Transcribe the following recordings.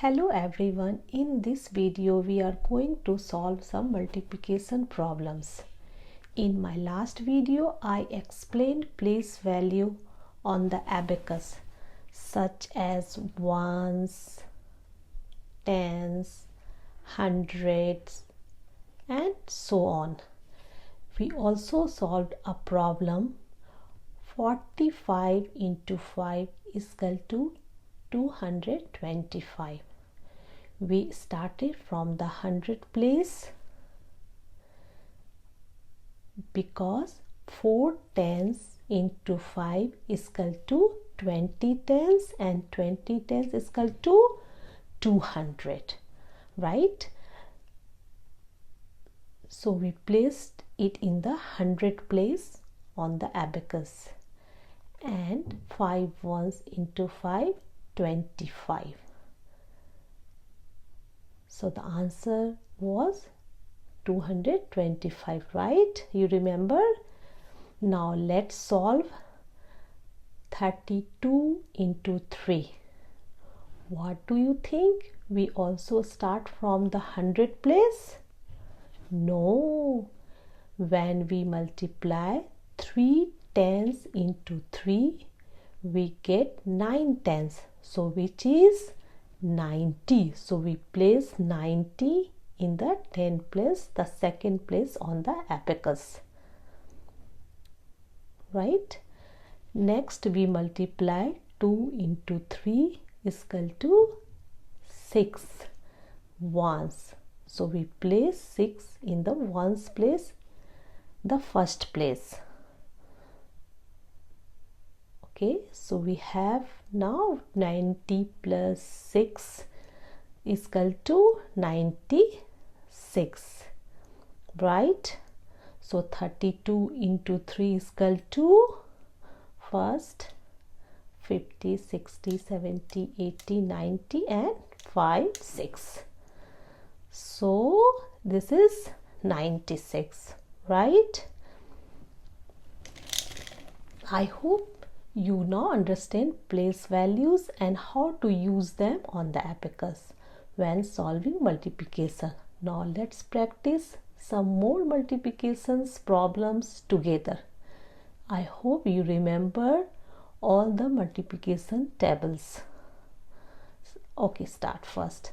Hello everyone, in this video we are going to solve some multiplication problems. In my last video I explained place value on the abacus such as ones, tens, hundreds and so on. We also solved a problem 45 into 5 is equal to 225. We started from the 100 place because 4 tens into 5 is equal to 20 tens and 20 tens is equal to 200, right? So we placed it in the 100 place on the abacus, and 5 ones into 5, 25. So the answer was 225, right? You remember? Now let's solve 32 into 3. What do you think? We also start from the 100 place? No. When we multiply 3 tens into 3, we get 9 tens. So which is 90. So we place 90 in the 10 place, the second place on the abacus, right? Next we multiply 2 into 3 is equal to 6 ones. So we place 6 in the ones place, the first place. Okay, so we have now 90 plus 6 is equal to 96, right? So 32 into 3 is equal to first 50, 60, 70, 80, 90 and 5, 6. So this is 96, right? I hope you now understand place values and how to use them on the abacus when solving multiplication. Now let's practice some more multiplications problems together. I hope you remember all the multiplication tables. Okay, start first.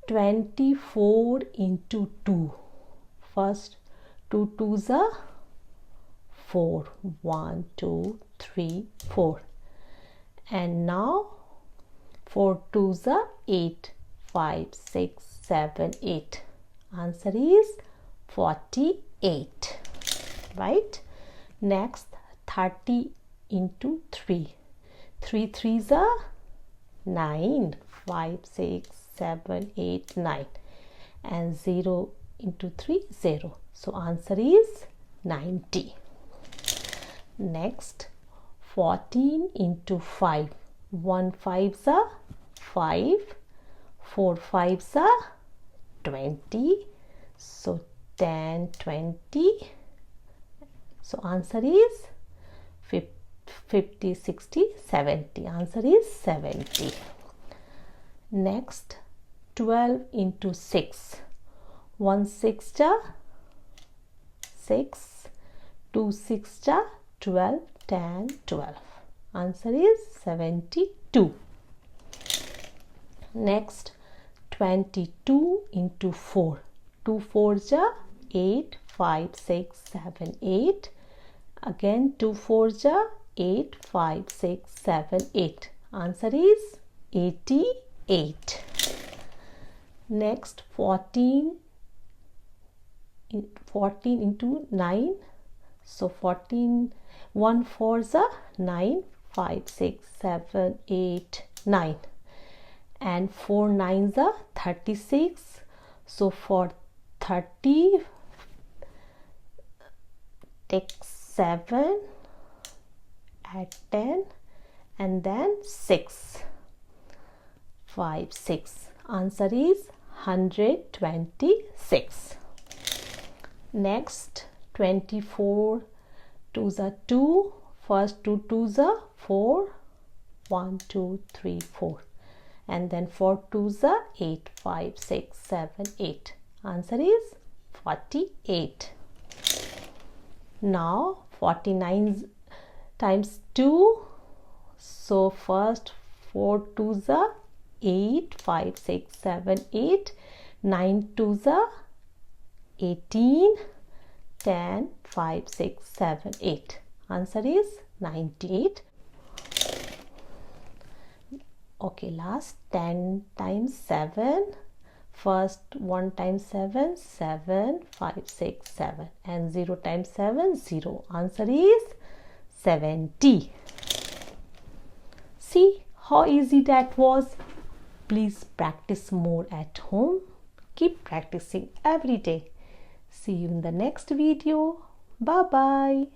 24 into 2. First 2 twos are 4. 1, 2, 3, 4. And now 4 twos are 8. 5, 6, 7, 8. Answer is 48, right? Next 30 into 3. 3 threes are 9. 5, 6, 7, 8, 9. And 0 into 3, 0. So answer is 90. Next 14 into 5. 1 fives are 5. 4 fives are 20. So 10, 20. So answer is 50, 60, 70. Answer is 70. Next 12 into 6. 1 6 ja 6. 2 6 ja 12, 10, 12. Answer is 72. Next 22 into 4. 2 4s are 8. 5, 6, 7, 8. Again 2 4s are 8. 5, 6, 7, 8. Answer is 88. Next 14 into 9. So 14, 1 4s are 9. 5, 6, 7, 8, 9. And 4 9s are 36. So for 30, take 7, add 10 and then 6. 5, 6. Answer is 126. Next 24 twos are 2. First 2 twos are 4. 1, 2, 3, 4. and then 4 2s are 8, 5 6 7 8. Answer is 48. Now 49 times 2. So first 4 2s are 8, 5 6 7 8, 9 2s are 18, 10 5 6 7 8. Answer is 98. Okay, last 10 times 7. First 1 times 7, 7 5 6 7, and 0 times 7, 0. Answer is 70. See how easy that was. Please practice more at home. Keep practicing every day. See you in the next video. Bye bye.